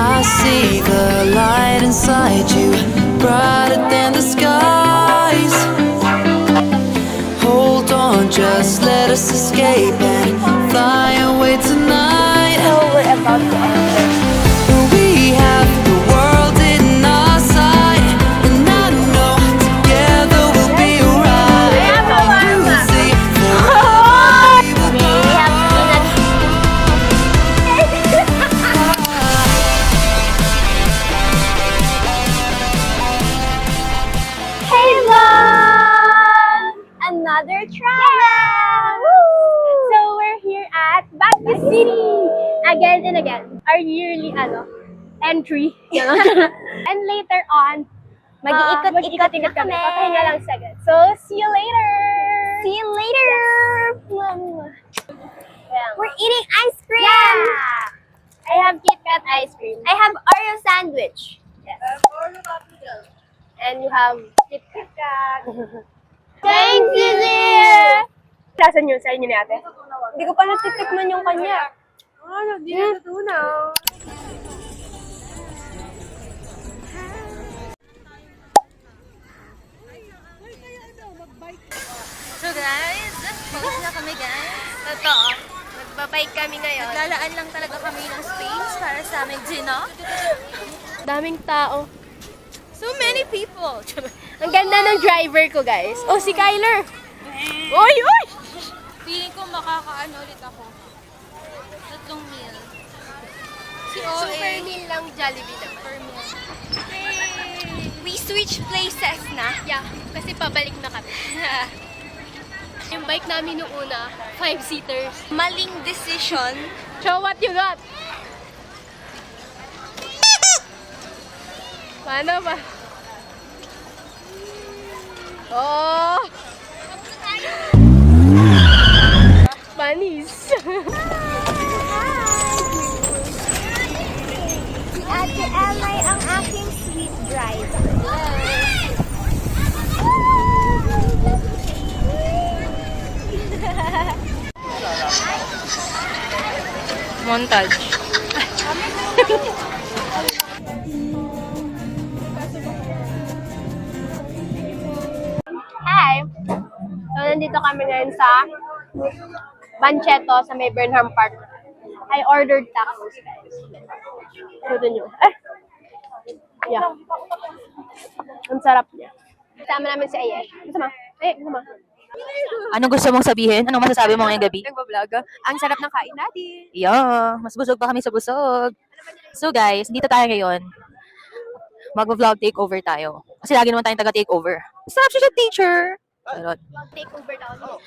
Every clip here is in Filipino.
I see the light inside you, brighter than the skies. Hold on, just let us escape and fly away tonight. So we're about to enter. We have the world in our sight, and I know together we'll be right. We'll see forever we will go. We have peanuts. Hey vlog! Another travel! So we're here at Baguio City! Again and again. Our yearly entry. And later on, mag-iikot-ikot kami. Papahinga lang sagad. So, see you later! See you later! We're eating ice cream! Yeah! I have Kit Kat ice cream. I have Oreo sandwich. Yes. And you have Kit Kat. Thank you, dear! Lasan yun sa inyo ni ate? Hindi ko pa natitikman yung kanya. Hindi na natunaw. So guys, pause na kami guys. Totoo. Nagbabike kami ngayon. Naglalaan lang talaga kami ng space para sa aming dinner. Daming tao. So many people. Ang ganda ng driver ko, guys. Oh, si Kyler. Oy, oy! Feeling ko makakaano ulit ako. 3 meal. Si OA. Super meal lang Jollibee naman. Per meal. We switch places na. Yeah, kasi pabalik na kami. Yung bike namin nung una, 5-seaters. Maling decision. Show what you got. Paano ba? Oh! Panis! Si Ate Emay ang aking sweet driver. Montage. Hi! So, nandito kami ngayon sa Bancheto sa may Burnham Park. I ordered tacos, guys. Ito nyo. Yeah. Ang sarap niya. Kasama namin si Ayesh. Kasama. Kasama. Anong gusto mong sabihin? Anong masasabi mo ngayong gabi? Nagbablog. Ang sarap ng kain natin. Yeah, mas busog pa kami sa busog. So guys, dito tayo ngayon. Mag-vlog takeover tayo. Kasi lagi naman tayong taga-takeover. Substitute teacher! Charot. Take over daw.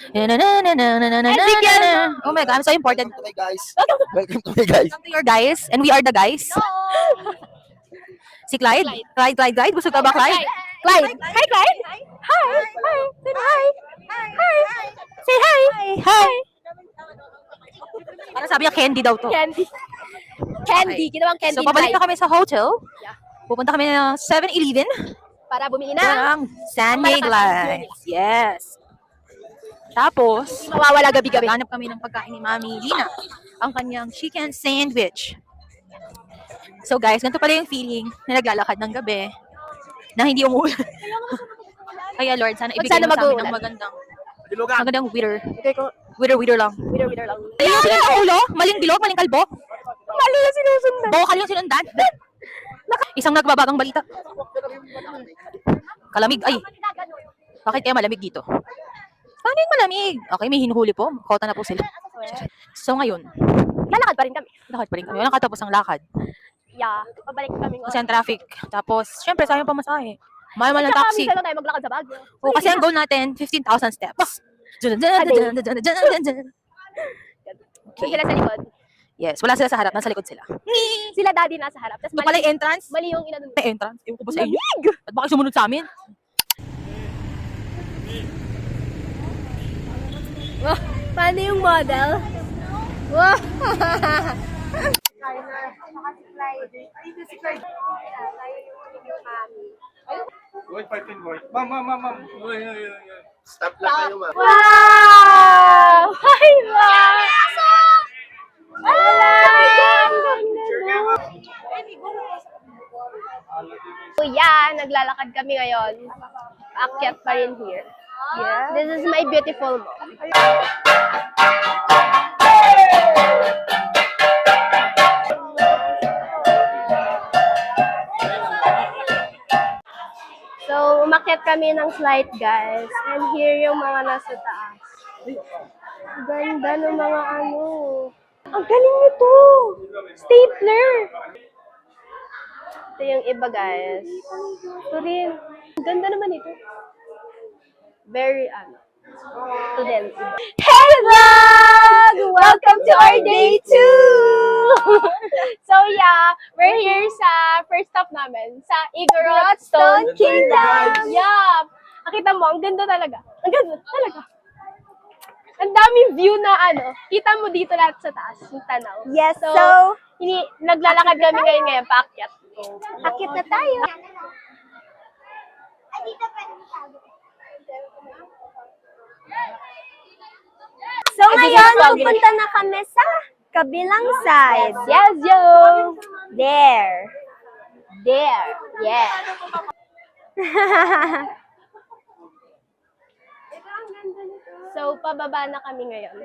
Oh my God, I'm so important. Welcome to my guys. Welcome to my guys. Welcome to your guys, and we are the guys. Si Clyde? Clyde? Busog ka ba, Clyde? Clyde! Hi, Clyde! Hi! Hi! Say hi! Hi! Say hi! Hi! Parang sabi niya, candy daw to. Candy. Candy. Ginawang candy. So, pabalik na kami sa hotel. Pupunta kami ng 7-Eleven. Para bumili na. Parang Sunday Lights. Yes. Tapos, Mawawala gabi-gabi. hanap kami ng pagkain ni Mami Lina. Ang kanyang chicken sandwich. So guys, ganito pala yung feeling na naglalakad ng gabi na hindi umuulan. Kaya Lord, sana ibigay mo sa amin ng magandang weather. Okay ko. Weather lang. Winner lang. Ayun, sila ang ulo? Maling bilog? Maling kalbo? Mali na sinusundan. Bokal yung sinundan? Isang nagbabagang balita. Kalamig. Ay, bakit kaya malamig dito? Paano yung malamig? Okay, may hinuhuli po. Kota na po sila. So ngayon, Lalakad pa rin kami. lakad pa rin kami. Walang katapos ang lakad. Yeah. Pabalik kami. Kasi ang traffic. Tapos, syempre, sayang pamasahe. Mahal ng taxi. Minsan lang tayo maglakad sa Baguio. O, kasi ang goal natin, 15,000 steps. So, sila sa likod. Yes, wala sila sa harap. Nasa likod sila. Sila daddy nasa harap. Tapos Ito pala yung entrance. mali yung inano. May entrance. Ewan ko ba sa inyo? At baka sumunod sa amin? Oh, paano yung model? Wow! Boy, fighting boy. Ma'am. Stop lang kayo, ma'am. Wow! Hi, wow! Wala! yeah, naglalakad kami ngayon. Akyat pa rin here. Yeah. This is my beautiful mall. So, umakyat kami ng slide, guys. And here yung mga nasa taas. Ganda ng mga ano. Ang galing nito! Stapler! Ito yung iba, guys. Ito rin. Ang ganda naman ito. Very, student. Hey, vlog! Welcome to our day 2! So, yeah, we're here sa first stop namin, sa Igorot Stone Kingdom! Yeah! Nakita mo, ang ganda talaga. Ang ganda talaga. Ang daming view na kita mo dito lahat sa taas, yung tanaw. Yes, So, so, naglalakad kami ngayon paakyat. akit na tayo. So, ngayon, pupunta na kami sa kabilang side. Yes, yo! There. There. Yeah. So, pababa na kami ngayon.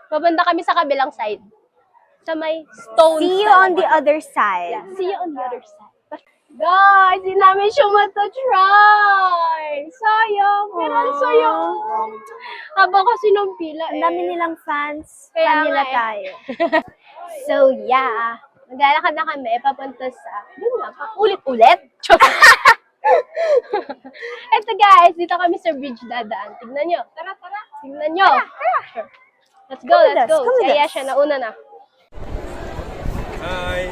Pupunta kami sa kabilang side. Sa may stone. See you on the other side. Yeah, see you on the other side. Guys, hindi namin siya matatry. Sayang. Pero ang sayang. Haba kasi ng pila Ang dami nilang fans. Kaya Fan nila nga eh. tayo. So, yeah. Maglalakad na kami papunta sa, yun nga, ulit-ulit. Eto guys, dito kami sa bridge dadaan. Tignan nyo. Tara. Tignan nyo. Tara. Let's go, let's go. Come with Si Aya us. siya, nauna na. Hi!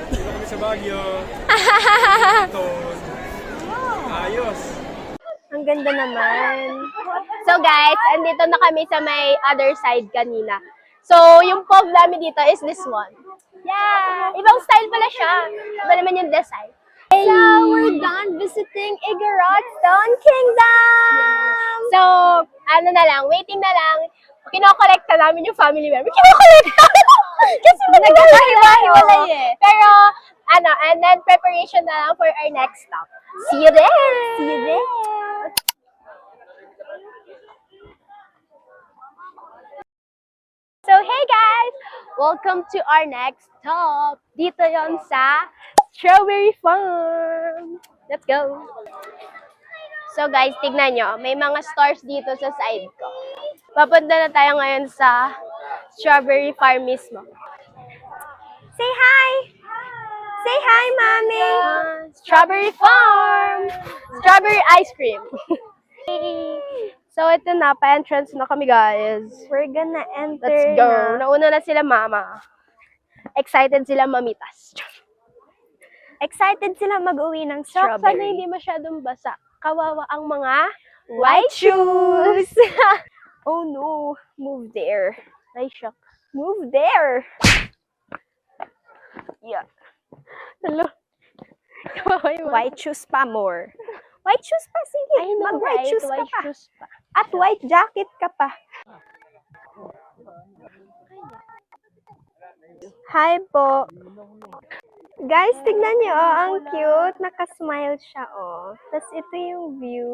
Dito kami sa Baguio. Ito. Ayos. Ang ganda naman. So guys, andito na kami sa may other side kanina. So, yung pub namin dito is this one. Yeah! Ibang style pala siya. Iba naman yung design. So, we're done visiting Igorot Stone Kingdom! So, waiting na lang. Kinokolekta namin yung family member. Kinokolekta! Kasi Nagkakahiwa-hiwalay eh. Pero, and then preparation na lang for our next stop. See you there! See you there. So, hey guys! Welcome to our next stop. Dito yon sa Strawberry Farm. Let's go! So guys, tignan nyo. May mga stores dito sa side ko. Papunta na tayo ngayon sa Strawberry Farm mismo. Say hi! Say hi, Mommy! Strawberry Farm! Strawberry ice cream. So, ito na. Pa-entrance na kami, guys. We're gonna enter Let's go. na. Nauna na sila, mama. Excited sila mamitas. Excited sila mag-uwi ng Shock, sana strawberry. hindi masyadong basa. Kawawa ang mga White shoes! Oh no, move there. Ay, shock. Move there. Yeah. Hello. Kawawa yung mga- White shoes pa more. White shoes pa, sige. I know, Mag-white right? shoes ka White pa. shoes pa. At white jacket ka pa. Hi po. Guys, tignan niyo, oh, ang cute. Nakasmile siya, oh. Tapos ito yung view.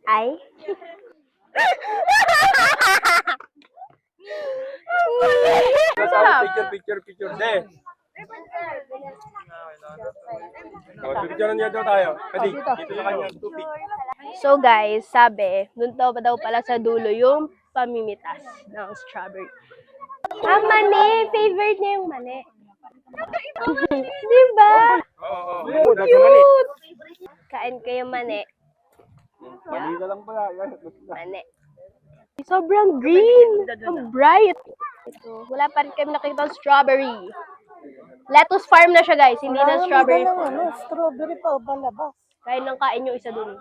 Ay. Picture. De. Picture niya daw tayo. Dito sa kanya, tubig. So guys, sabi, dun daw pala sa dulo yung pamimitas ng strawberry. Ang mani, favorite niya yung mani. Diba? Oo. Cute! Kain kayo mani. Mali ka lang pala. Mani. Sobrang green. Ang bright. Ito, wala pa rin kami nakikita ng strawberry. Lettuce farm na siya guys, hindi na strawberry farm. Strawberry pa, balabas. Kain ng kain yung isa dun.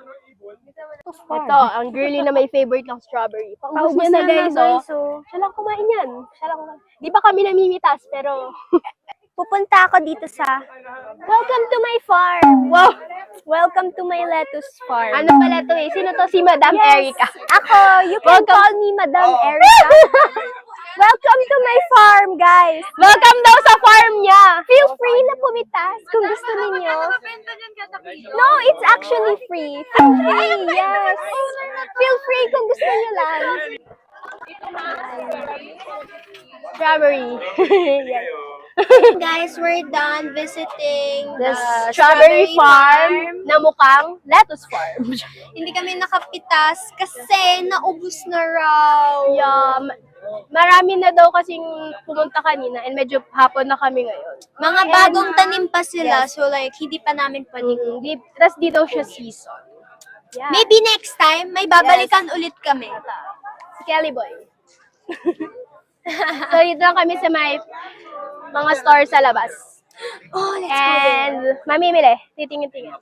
Ito, ang girly na may favorite ng strawberry. Paubos niya na guys, oh. Siya lang kumain yan. Di ba kami namimitas, pero... Pupunta ako dito sa Welcome to my farm. Wow! Welcome to my lettuce farm. Ano pala to eh? Sino to? Si Madam Erica. Ako, you can call me Madam Erica. Welcome to my farm, guys. Welcome daw sa farm niya. Feel free na pumitas kung gusto ninyo. No, it's actually free. Feel free, yes. Feel free kung gusto niyo lang. Strawberry. Yes. Guys, we're done visiting The strawberry farm na mukhang lettuce farm. Hindi kami nakapitas kasi naubos na raw. Yeah, marami na daw kasing pumunta kanina and medyo hapon na kami ngayon. Mga bagong tanim pa sila, so like, hindi pa namin pwedeng. Tapos di daw siya season. Yeah. Maybe next time, may babalikan ulit kami. Si Kelly Boy. So, dito lang kami sa may mga store sa labas. Oh, let's go. And mamimili. Titingin-tingin.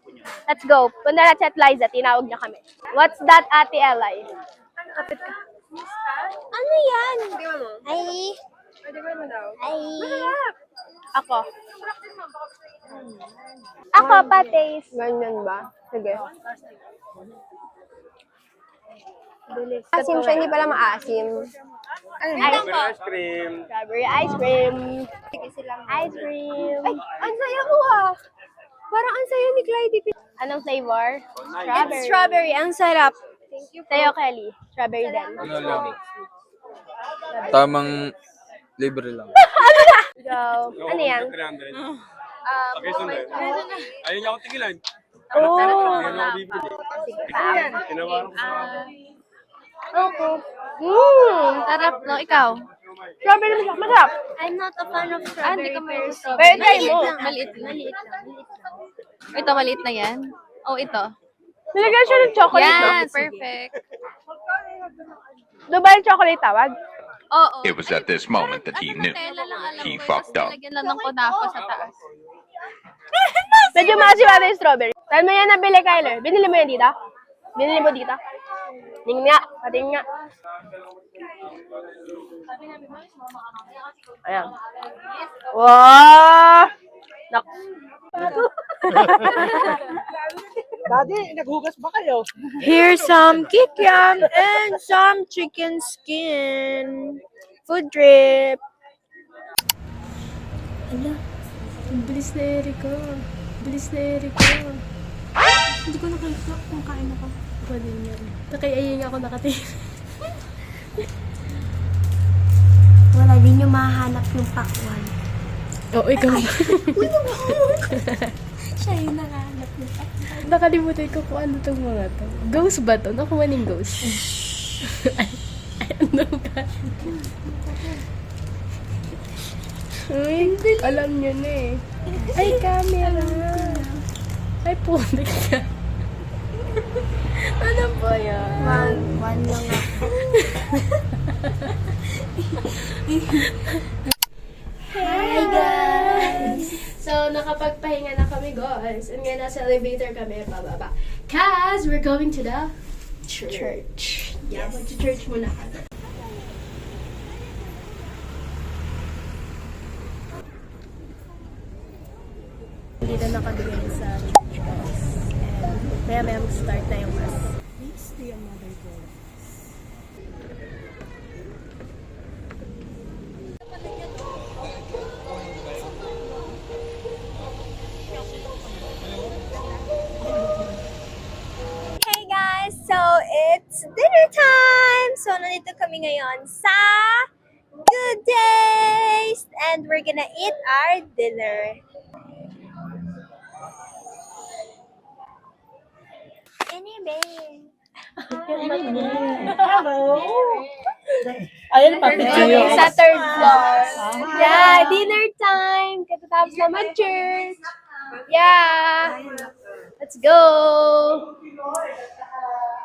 Let's go. Punta na chat Liza. Tinawag niya kami. What's that, Ate Eli? Kapit ka. Ano yan? Ay. Ay. Ako. Ako, patis. Ganyan ba? Sige. Asim siya, hindi pala maasim. Ice cream. Strawberry ice cream. Ice cream. Ay, ang saya ko ah. Parang ang saya ni Clyde. Anong flavor? It's strawberry. Ang sarap. Sa'yo, Kelly. Strawberry din. Ano lang? Tamang libre lang. Go. Ano yan? Ayun niya ako tigilan. Oh. Ayun ako bibili. Tinawaran ko sa... Okay. Sarap, no? Ikaw? Strawberry masarap. I'm not a fan of strawberry. Pero try mo. Maliit lang. Ito, maliit na yan. Oh, ito. Nilagyan siya ng chocolate, no? Yan, perfect. Doon ba yung chocolate tawag? Oo. It was at this moment that he knew. Nutella lang alam He ko. fucked Tapos up. nilagyan lang ng kunapo sa taas. Medyo maasim ata yung strawberry. Saan mo yan nabili, Kyler? Binili mo yan dito? Binili mo dito? Tingin nga. Patingin nga. Ayan. Wow! Daddy, naghugas ba kayo? Here's some kikiam and some chicken skin. Food drip. Ala, ang bilis na Erika. Bilis na Erika. Hindi ko nakita kung kain ako. Pwede niya. Nakaiayay ako nakatingin. Wala din yung mahanap yung pakwan. Oo, ikaw. Siya yung nahanap yung pakwan. Nakalimutan ko kung ano itong mga to. Ghost ba to? Nakuha ng ghost. Ay, ano ba? Uy, alam nyo na eh. Ay, camera. Ay, punik ka. Ano ba yan? One lang ako. Hi guys! So, nakapagpahinga na kami guys. And ngayon nasa elevator kami pababa. Cause we're going to the church. Yeah, mag-church muna kami. Dito na kami ngayon sa church guys. And maya-maya mag-start na yung mass. Hey guys, so it's dinner time! So, nandito kami ngayon sa Good Days! And we're gonna eat our dinner. Anyway. Sa third floor. Yeah, dinner time. Katatapos na mag-church. Yeah. Let's go.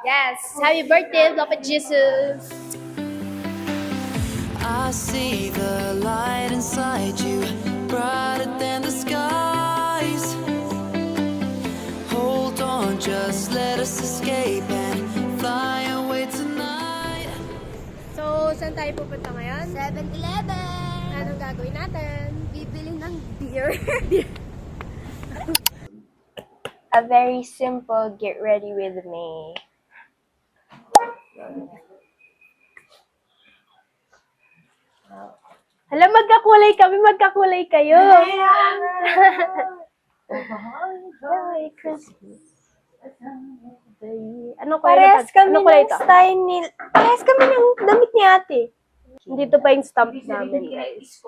Yes. Happy birthday, Lord Jesus. I see the light inside you, brighter than the skies. Hold on, just let us escape and fly away tonight. So, saan tayo pupunta ngayon? 7-Eleven! Anong gagawin natin? Bibili ng beer. A very simple get ready with me. Hala, magkakulay kami, magkakulay kayo. Merry Christmas. Anong kulay Parehas kami anong kulay ng ito? style ni... Parehas kami ng damit ni ate. Dito pa yung stamp namin, guys.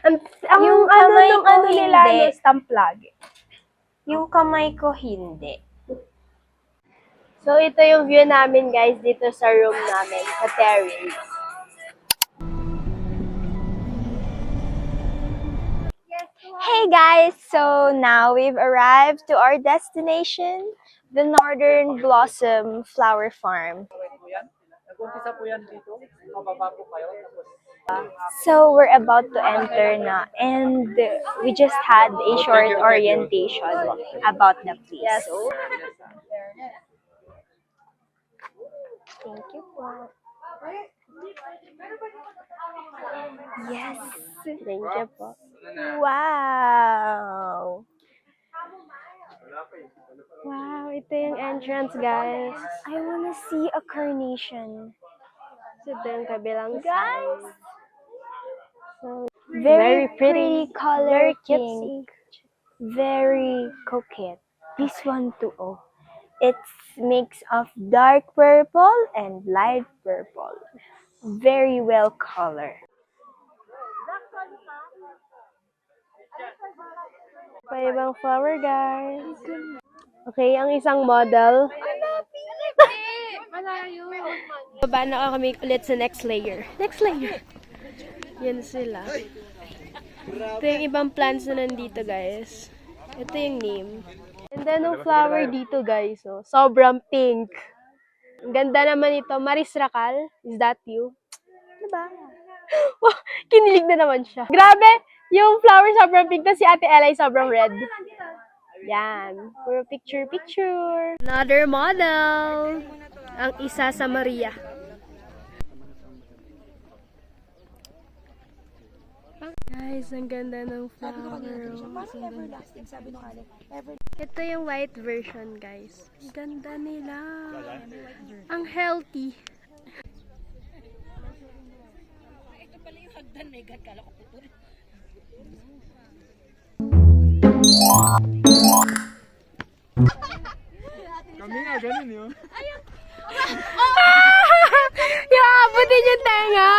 Ang Yung ano kamay nung ko ano nila, hindi. ano, stamp lagi. Yung kamay ko hindi. So, ito yung view namin, guys, dito sa room namin, sa terrace. Hey guys! So now we've arrived to our destination, the Northern Blossom Flower Farm. Nag-umpisa po yan dito. Mababa po kayo. So we're about to enter na, and we just had a short orientation about the place. Yes. So, thank you po. Yes. Thank you po. Wow. Wow, ito yung entrance, guys. I wanna see a carnation. So, ito yung kabilang Guys. side. Very pretty color, Very cutesy. pink. Very coquette. This one too, oh. It's mix of dark purple and light purple. Very well colored. Pa ibang flower, guys. Okay, ang isang model. Baba na kami ulit sa next layer. Next layer. Yan sila. Ito yung ibang plants na nandito, guys. Ito yung name. And then, yung flower dito, guys. Oh, sobrang pink. Ang ganda naman ito. Maris Racal, is that you? Diba? Wow, kinilig na naman siya. Grabe! Yung flower sobrang pink, tapos si Ate Ella sobrang red. Yan. Puro picture. Another model. Ang isa sa Maria. Guys, ang ganda ng flower. Ito yung white version, guys. Ang ganda nila. Ang healthy. Kami nga, ganun yun. Yung abutin yung tenga.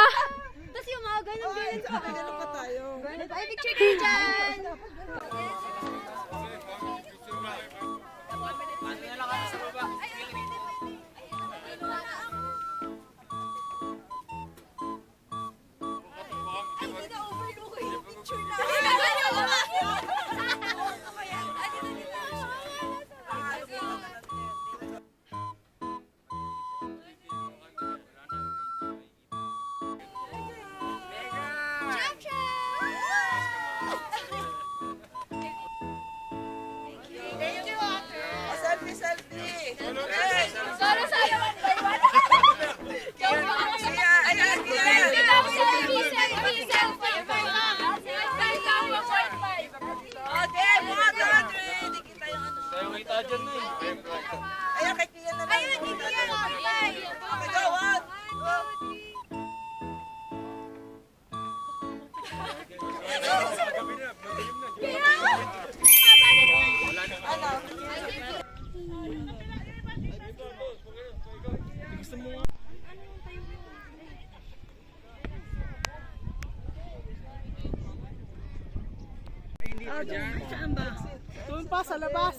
Doon pa sa labas.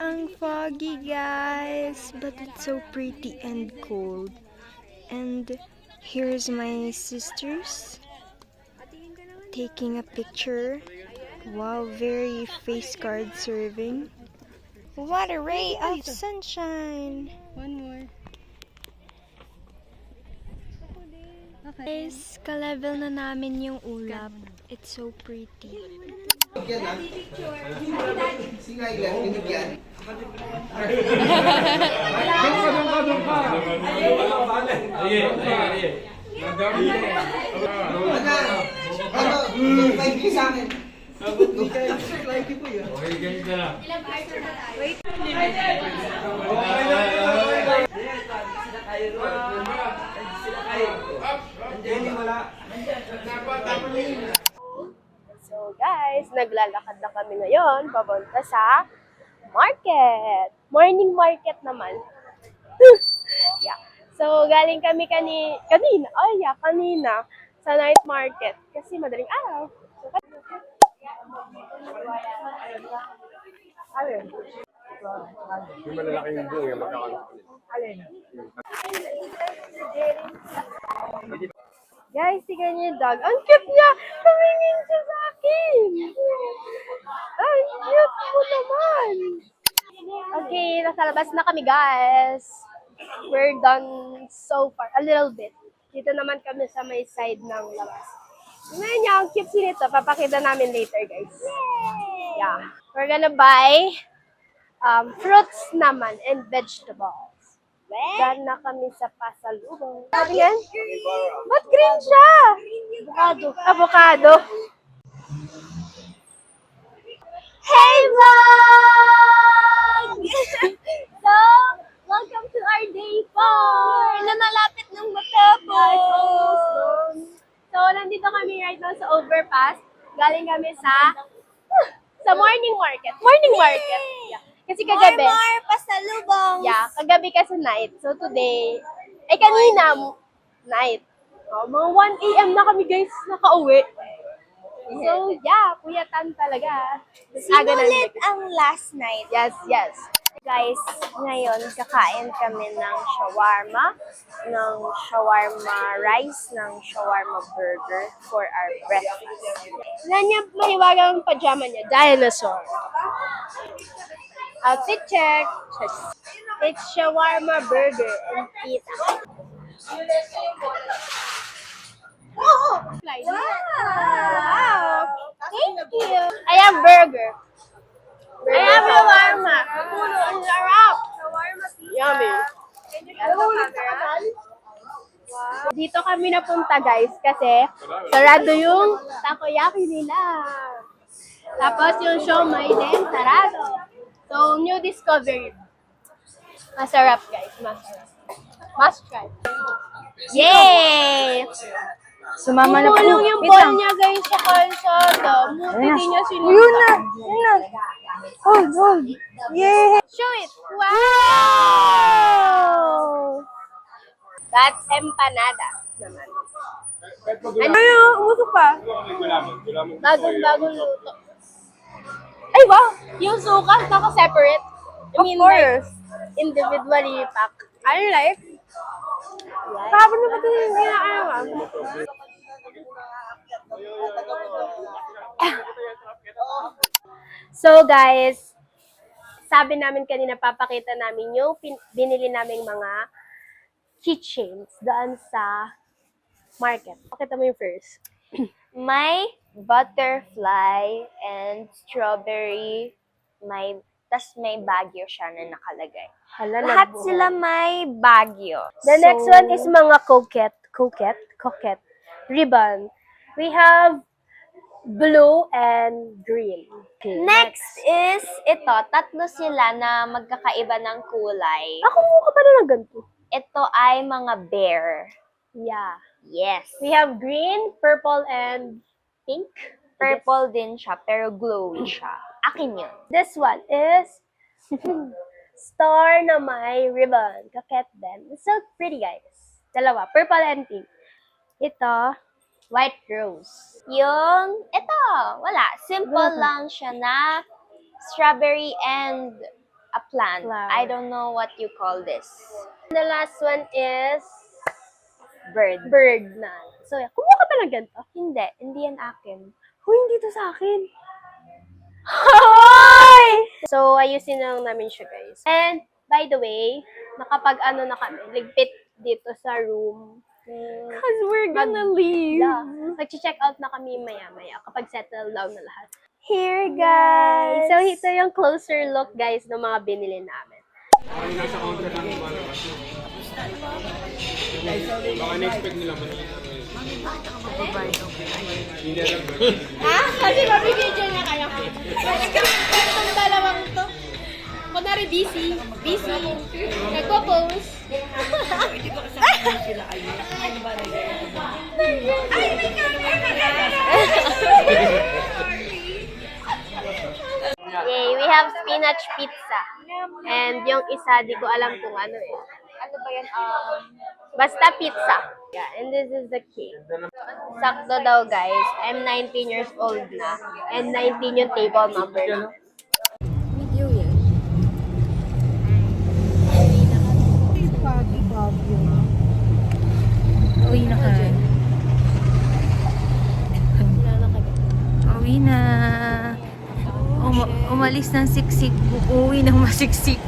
Ang foggy, guys, but it's so pretty and cold. And here's my sisters taking a picture. Wow, very face card serving. What a ray of sunshine! One more. Guys, ka-level na namin yung ulap. It's so pretty. So guys, naglalakad na kami ngayon papunta sa market. Morning market naman. Yeah. So galing kami kanina sa night market kasi madaling araw. Yung malalaki yung buong yung magkakaroon. Guys, tignan niyo yung dog. Ang cute niya! Tumingin siya sa akin! Ang cute mo naman! Okay, nasa labas na kami, guys. We're done so far. A little bit. Dito naman kami sa may side ng labas. Tignan niyo, ang cute nito. Papakita namin later, guys. Yeah. We're gonna buy fruits naman and vegetables. Dahil na kami sa pasalubong. Sabi yan? Ba't green siya? Avocado. Hey vlog! So, welcome to our day 4 na malapit ng matapos. So, nandito kami right now sa overpass. Galing kami sa morning market. Morning market. Yeah. Kasi kagabi. pasalubong. Yeah, kagabi kasi night. So today, kanina, night. Mga 1 a.m. na kami guys, nakauwi. So yeah, kuyatan talaga. Sinulit ang last night. Yes, yes. Guys, ngayon kakain kami ng shawarma rice, ng shawarma burger for our breakfast. Tignan niya, mahiwagang pajama niya. Dinosaur. Outfit check. It's shawarma burger and pita. Wow! Thank you. I have burger. I have shawarma. Ang sarap. Yummy. Dito kami napunta guys kasi sarado yung takoyaki nila. Tapos yung siomai din, sarado. So, new discovery. Masarap guys, masarap. Must try. Yay! Sumama na po. Tumulong yung ball niya guys sa kalsada. Buti di niya sinundan. Yun na! Hold. Yay! Show it! Wow! That's empanada naman. Ano? Umusok pa. Bagong luto. Ay, wow! Yung suka, naka-separate. I mean, like, individually packed. I like. Kapag na ba ito yung ginaan? So, guys, sabi namin kanina, papakita namin yung binili naming mga keychains doon sa market. Pakita mo yung first. May butterfly and strawberry, tas may Baguio siya na nakalagay. Hala, Lahat nabuo. sila may Baguio. The next one is mga coquette ribbon. We have blue and green. Okay, Next is ito, tatlo sila na magkakaiba ng kulay. Ako mukha pa na ng ganito. Ito ay mga bear. Yeah. Yes. We have green, purple, and pink. Purple din siya, pero glowy siya. Akin yun. This one is star na may ribbon. Coquette din. It's so pretty, guys. Dalawa, purple and pink. Ito, white rose. Yung, ito, wala. Simple lang siya na strawberry and a plant. Flower. I don't know what you call this. The last one is Bird. bird na. So, yeah. Kumuha ka pa ng ganito? Hindi yan akin. Huy, hindi to sa akin. Hoy! So, ayusin na lang namin siya, guys. And, by the way, nakapag-ano na kami, ligpit dito sa room. Because we're gonna leave. Yeah. Nag-check out na kami maya-maya kapag settle down na lahat. Here, guys. So, ito yung closer look, guys, ng mga binili namin. Nasa counter lang yung mga baka na-expect nila maliit. Ha? Kasi mabibidyo na kayo. Itong dalawang to. Kunwari busy. Nagpo-post. Yay, we have spinach pizza. And yung isa, di ko alam kung ano eh. Ano ba yan? Basta pizza. Yeah, and this is the cake. Sakto daw, guys. I'm 19 years old na. And 19 yung table number na. Video yan. Uwi na ka. Uwi na. Umalis ng siksik. Uuwi ng masiksik.